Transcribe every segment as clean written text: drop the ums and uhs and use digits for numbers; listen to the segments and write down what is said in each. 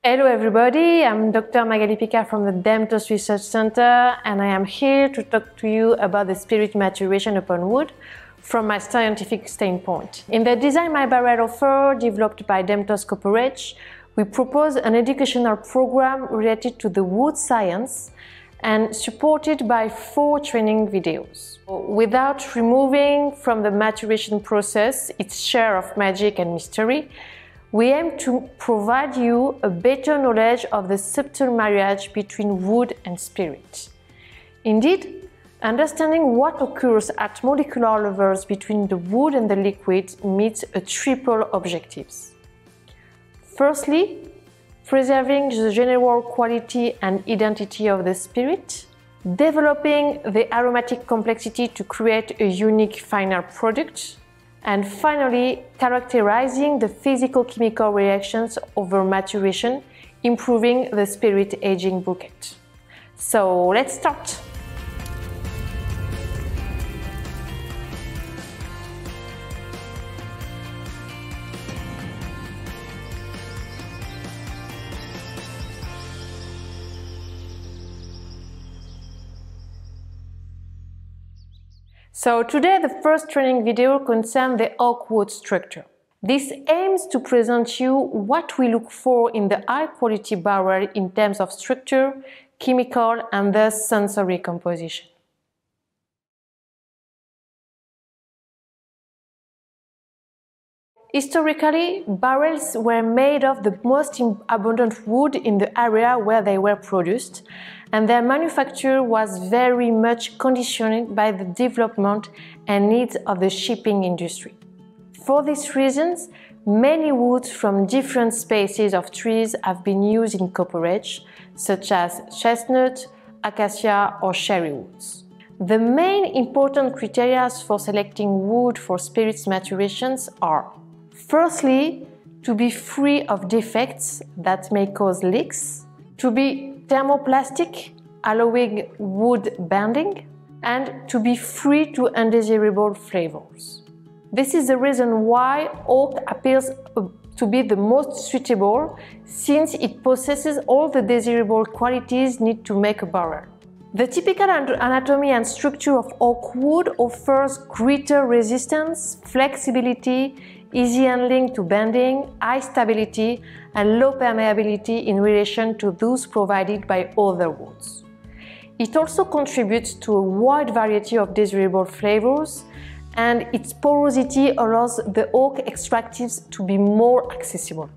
Hello everybody, I'm Dr. Magali Picard from the Demptos Research Center, and I am here to talk to you about the spirit maturation upon wood from my scientific standpoint. In the Design My Barrel offer developed by Demptos Corporate, we propose an educational program related to the wood science and supported by 4 training videos. Without removing from the maturation process its share of magic and mystery, we aim to provide you a better knowledge of the subtle marriage between wood and spirit. Indeed, understanding what occurs at molecular levels between the wood and the liquid meets a triple objectives. Firstly, preserving the general quality and identity of the spirit, developing the aromatic complexity to create a unique final product, and finally, characterizing the physico-chemical reactions over maturation, improving the spirit aging bouquet. So let's start! So today the first training video concerns the oak wood structure. This aims to present you what we look for in the high quality barrel in terms of structure, chemical and thus sensory composition. Historically, barrels were made of the most abundant wood in the area where they were produced, and their manufacture was very much conditioned by the development and needs of the shipping industry. For these reasons, many woods from different species of trees have been used in cooperage, such as chestnut, acacia or cherry woods. The main important criteria for selecting wood for spirits maturations are: firstly, to be free of defects that may cause leaks, to be thermoplastic, allowing wood bending, and to be free to undesirable flavors. This is the reason why oak appears to be the most suitable, since it possesses all the desirable qualities needed to make a barrel. The typical anatomy and structure of oak wood offers greater resistance, flexibility, easy handling to bending, high stability and low permeability in relation to those provided by other woods. It also contributes to a wide variety of desirable flavors, and its porosity allows the oak extractives to be more accessible.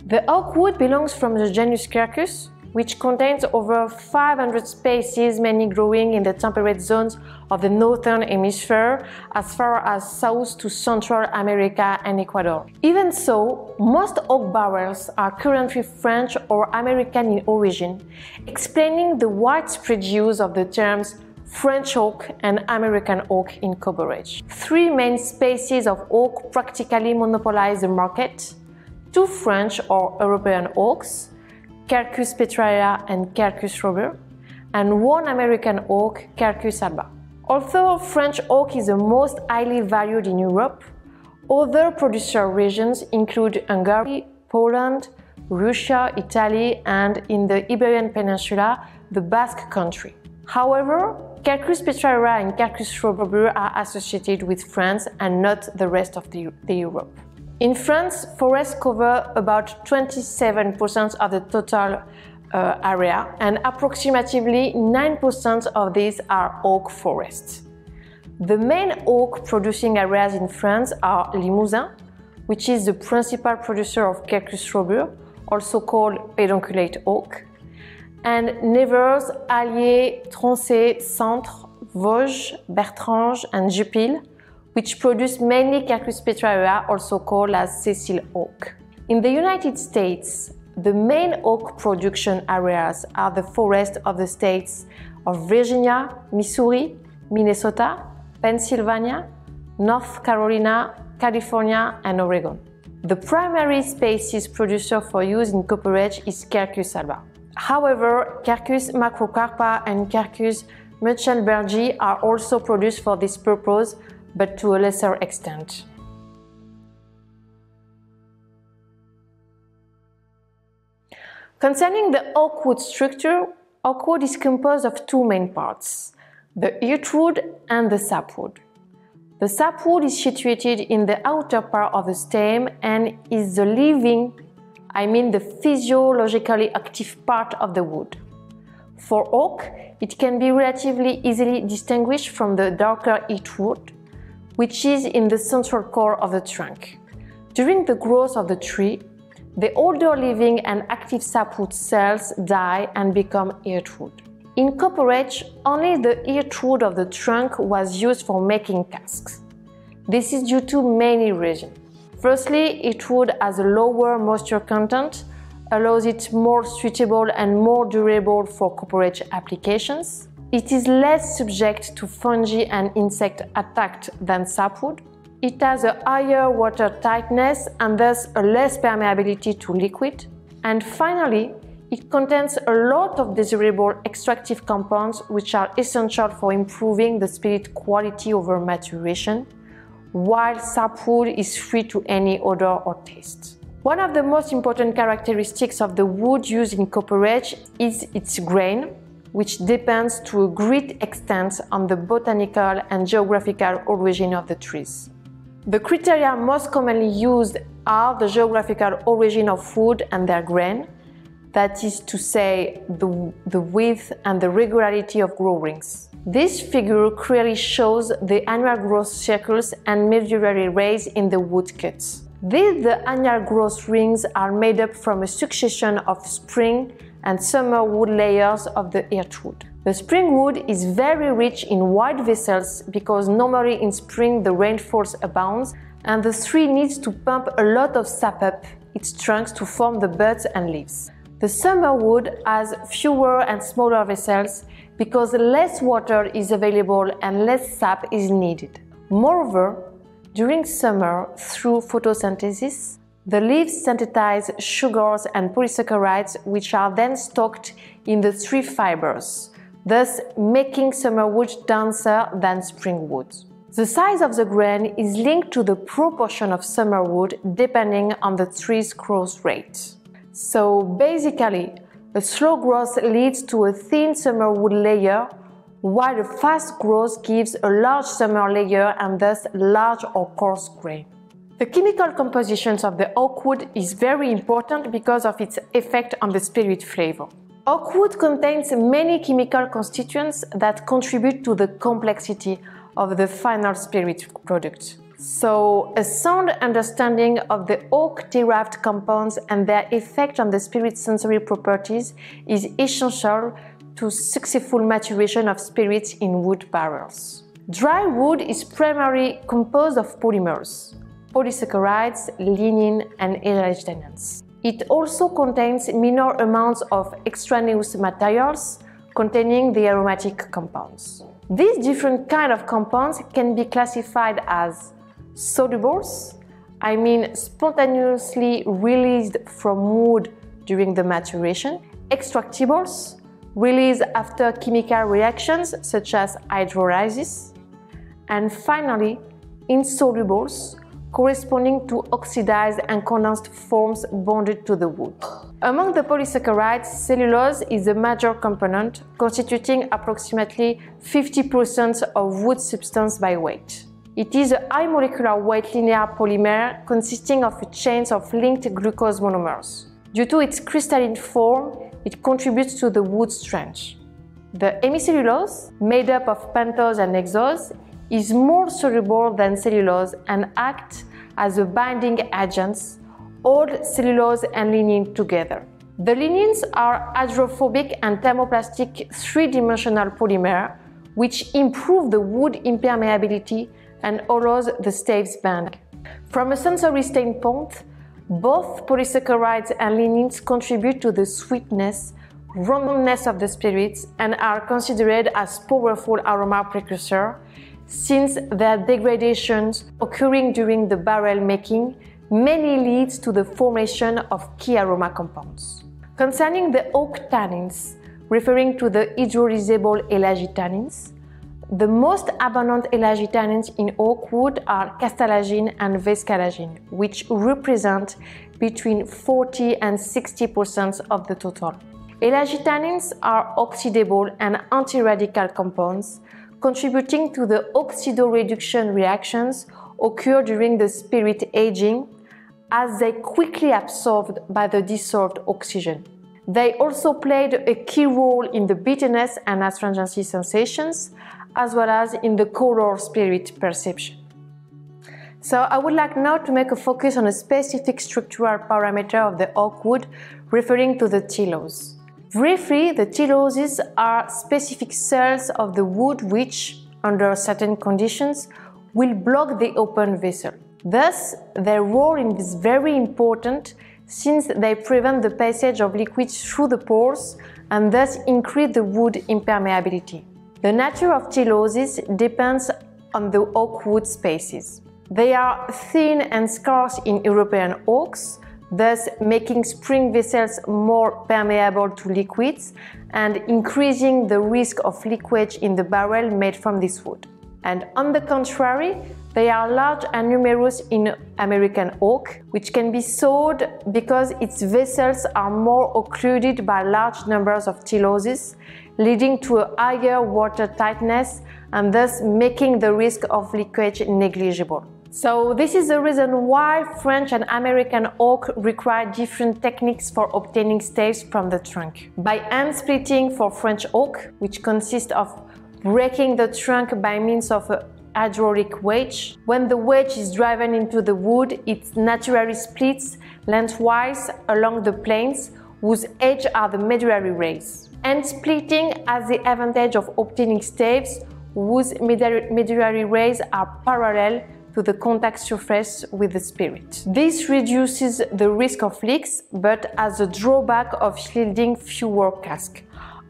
The oak wood belongs from the genus Quercus, which contains over 500 species, mainly growing in the temperate zones of the northern hemisphere, as far as South to Central America and Ecuador. Even so, most oak barrels are currently French or American in origin, explaining the widespread use of the terms French oak and American oak in coverage. 3 main species of oak practically monopolize the market: 2 French or European oaks, Quercus petraea and Quercus robur, and 1 American oak, Quercus alba. Although French oak is the most highly valued in Europe, other producer regions include Hungary, Poland, Russia, Italy, and in the Iberian Peninsula, the Basque Country. However, Quercus petraea and Quercus robur are associated with France and not the rest of the Europe. In France, forests cover about 27% of the total area, and approximately 9% of these are oak forests. The main oak producing areas in France are Limousin, which is the principal producer of Quercus robur, also called pedunculate oak, and Nevers, Allier, Tronchet, Centre, Vosges, Bertrange, and Jupille, which produce mainly Quercus petraea, also called as Cecil oak. In the United States, the main oak production areas are the forests of the states of Virginia, Missouri, Minnesota, Pennsylvania, North Carolina, California, and Oregon. The primary species producer for use in cooperage is Quercus alba. However, Quercus macrocarpa and Quercus muchelbergi are also produced for this purpose, but to a lesser extent. Concerning the oak wood structure, oak wood is composed of two main parts, the earthwood and the sapwood. The sapwood is situated in the outer part of the stem and is the living, the physiologically active part of the wood. For oak, it can be relatively easily distinguished from the darker earthwood, which is in the central core of the trunk. During the growth of the tree, the older living and active sapwood cells die and become earthwood. In copperage, only the earthwood of the trunk was used for making casks. This is due to many reasons. Firstly, earthwood has a lower moisture content, allows it more suitable and more durable for copperage applications. It is less subject to fungi and insect attack than sapwood. It has a higher water tightness and thus a less permeability to liquid. And finally, it contains a lot of desirable extractive compounds which are essential for improving the spirit quality over maturation, while sapwood is free to any odor or taste. One of the most important characteristics of the wood used in copperage is its grain, which depends to a great extent on the botanical and geographical origin of the trees. The criteria most commonly used are the geographical origin of wood and their grain, that is to say, the width and the regularity of grow rings. This figure clearly shows the annual growth circles and medullary rays in the wood cuts. These annual growth rings are made up from a succession of spring and summer wood layers of the earthwood. The spring wood is very rich in white vessels because normally in spring the rainfall abounds and the tree needs to pump a lot of sap up its trunks to form the buds and leaves. The summer wood has fewer and smaller vessels because less water is available and less sap is needed. Moreover, during summer, through photosynthesis, the leaves synthesize sugars and polysaccharides which are then stocked in the tree fibers, thus making summer wood denser than spring wood. The size of the grain is linked to the proportion of summer wood depending on the tree's growth rate. So basically, a slow growth leads to a thin summer wood layer, while a fast growth gives a large summer layer and thus large or coarse grain. The chemical compositions of the oak wood is very important because of its effect on the spirit flavor. Oak wood contains many chemical constituents that contribute to the complexity of the final spirit product. So, a sound understanding of the oak-derived compounds and their effect on the spirit's sensory properties is essential to successful maturation of spirits in wood barrels. Dry wood is primarily composed of polymers, polysaccharides, lignin, and elastogens. It also contains minor amounts of extraneous materials containing the aromatic compounds. These different kinds of compounds can be classified as solubles, spontaneously released from wood during the maturation, extractables, released after chemical reactions such as hydrolysis, and finally, insolubles, corresponding to oxidized and condensed forms bonded to the wood. Among the polysaccharides, cellulose is a major component, constituting approximately 50% of wood substance by weight. It is a high molecular weight linear polymer consisting of chains of linked glucose monomers. Due to its crystalline form, it contributes to the wood strength. The hemicellulose, made up of pentose and hexose, is more soluble than cellulose and acts as a binding agents, hold cellulose and lignin together. The lignins are hydrophobic and thermoplastic three-dimensional polymer which improve the wood impermeability and allows the staves band. From a sensory standpoint, both polysaccharides and lignins contribute to the sweetness, roundness of the spirits and are considered as powerful aroma precursors since their degradations occurring during the barrel making mainly leads to the formation of key aroma compounds. Concerning the oak tannins, referring to the hydrolyzable elagitannins, the most abundant elagitannins in oak wood are castalagine and vescalagine, which represent between 40 and 60% of the total. Elagitanins are oxidable and anti-radical compounds, contributing to the oxidoreduction reactions occur during the spirit aging, as they quickly absorbed by the dissolved oxygen. They also played a key role in the bitterness and astringency sensations, as well as in the color spirit perception. So I would like now to make a focus on a specific structural parameter of the oak wood, referring to the telos. Briefly, the teloses are specific cells of the wood which, under certain conditions, will block the open vessel. Thus, their role is very important since they prevent the passage of liquids through the pores and thus increase the wood impermeability. The nature of teloses depends on the oak wood species. They are thin and scarce in European oaks, thus making spring vessels more permeable to liquids and increasing the risk of leakage in the barrel made from this wood. And on the contrary, they are large and numerous in American oak, which can be sold because its vessels are more occluded by large numbers of teloses, leading to a higher water tightness and thus making the risk of leakage negligible. So this is the reason why French and American oak require different techniques for obtaining staves from the trunk. By hand splitting for French oak, which consists of breaking the trunk by means of a hydraulic wedge. When the wedge is driven into the wood, it naturally splits lengthwise along the planes whose edges are the medullary rays. Hand splitting has the advantage of obtaining staves whose medullary rays are parallel to the contact surface with the spirit. This reduces the risk of leaks, but has the drawback of yielding fewer casks.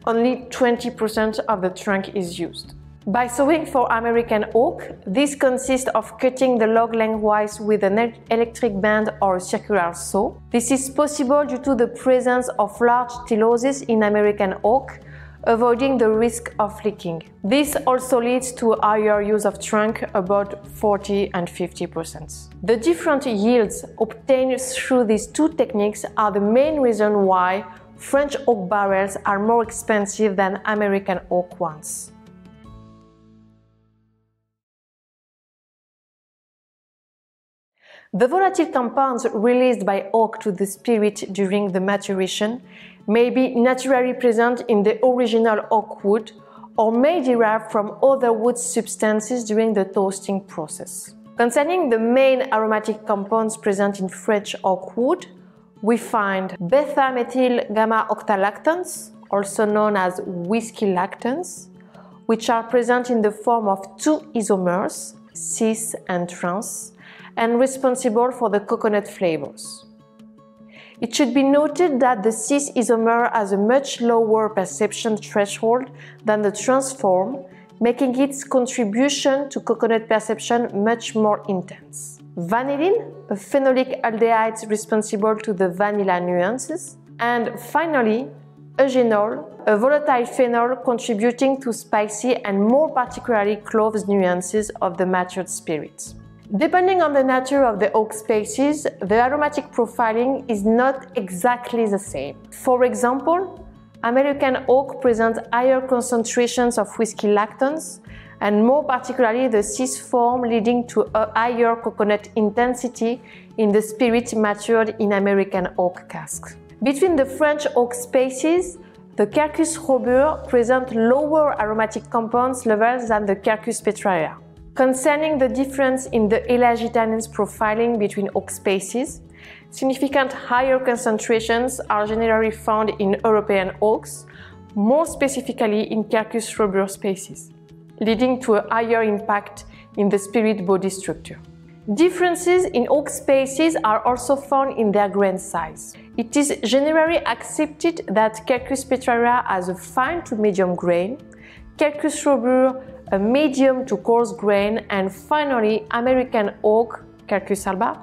Only 20% of the trunk is used. By sawing for American oak, this consists of cutting the log lengthwise with an electric band or a circular saw. This is possible due to the presence of large teloses in American oak, avoiding the risk of leaking. This also leads to a higher use of trunk, about 40 and 50%. The different yields obtained through these two techniques are the main reason why French oak barrels are more expensive than American oak ones. The volatile compounds released by oak to the spirit during the maturation may be naturally present in the original oak wood or may derive from other wood substances during the toasting process. Concerning the main aromatic compounds present in French oak wood, we find beta-methyl gamma-octalactons, also known as whiskey lactons, which are present in the form of two isomers, cis and trans, and responsible for the coconut flavors. It should be noted that the cis isomer has a much lower perception threshold than the trans form, making its contribution to coconut perception much more intense. Vanillin, a phenolic aldehyde responsible to the vanilla nuances, and finally, eugenol, a volatile phenol contributing to spicy and more particularly cloves nuances of the matured spirits. Depending on the nature of the oak species, the aromatic profiling is not exactly the same. For example, American oak presents higher concentrations of whiskey lactons, and more particularly the cis form, leading to a higher coconut intensity in the spirit matured in American oak casks. Between the French oak species, the Quercus robur presents lower aromatic compounds levels than the Quercus petraria. Concerning the difference in the elagitanins profiling between oak species, significant higher concentrations are generally found in European oaks, more specifically in Quercus robur species, leading to a higher impact in the spirit body structure. Differences in oak species are also found in their grain size. It is generally accepted that Quercus petraria has a fine to medium grain, Quercus robur a medium to coarse grain, and finally American oak, Quercus alba,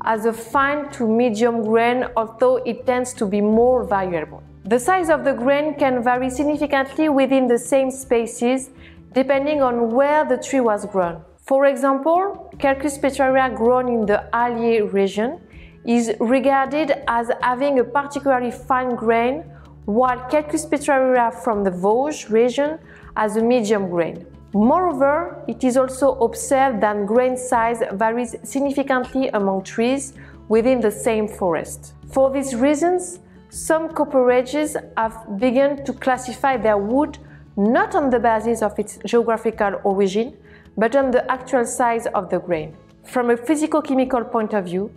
has a fine to medium grain, although it tends to be more variable. The size of the grain can vary significantly within the same species, depending on where the tree was grown. For example, Quercus petraria grown in the Allier region is regarded as having a particularly fine grain, while Quercus petraria from the Vosges region has a medium grain. Moreover, it is also observed that grain size varies significantly among trees within the same forest. For these reasons, some cooperages have begun to classify their wood not on the basis of its geographical origin, but on the actual size of the grain. From a physico-chemical point of view,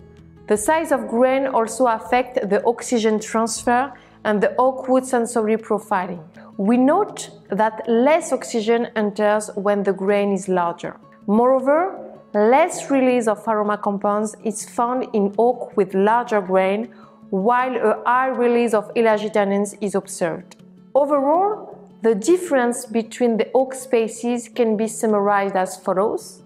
the size of grain also affects the oxygen transfer and the oak wood sensory profiling. We note that less oxygen enters when the grain is larger. Moreover, less release of aroma compounds is found in oak with larger grain, while a high release of elagitanins is observed. Overall, the difference between the oak species can be summarized as follows.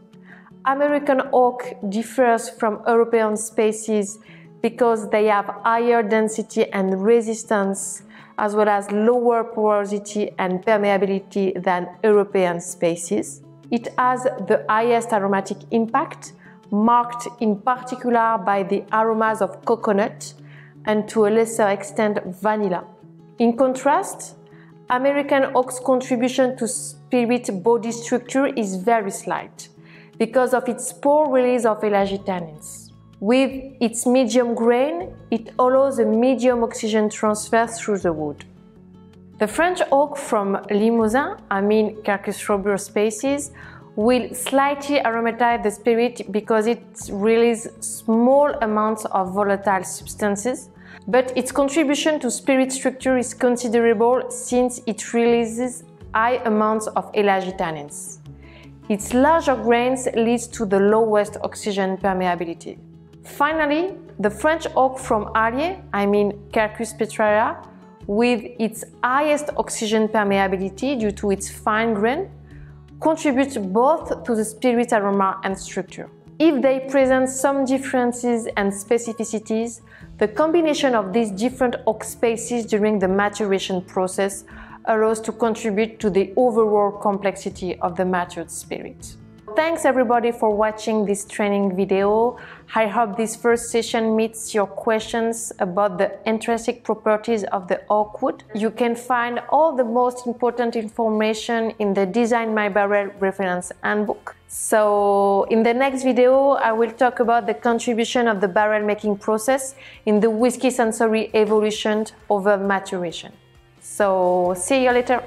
American oak differs from European species because they have higher density and resistance, as well as lower porosity and permeability than European species. It has the highest aromatic impact, marked in particular by the aromas of coconut and to a lesser extent vanilla. In contrast, American oak's contribution to spirit body structure is very slight because of its poor release of elagitanins. With its medium grain, it allows a medium oxygen transfer through the wood. The French oak from Limousin, Quercus robur species, will slightly aromatize the spirit because it releases small amounts of volatile substances, but its contribution to spirit structure is considerable since it releases high amounts of elagitanins. Its larger grains leads to the lowest oxygen permeability. Finally, the French oak from Allier, Quercus petraria, with its highest oxygen permeability due to its fine grain, contributes both to the spirit aroma and structure. If they present some differences and specificities, the combination of these different oak species during the maturation process allows to contribute to the overall complexity of the matured spirit. Thanks everybody for watching this training video. I hope this first session meets your questions about the intrinsic properties of the oak wood. You can find all the most important information in the Design My Barrel reference handbook. So in the next video, I will talk about the contribution of the barrel making process in the whiskey sensory evolution over maturation. So see you later.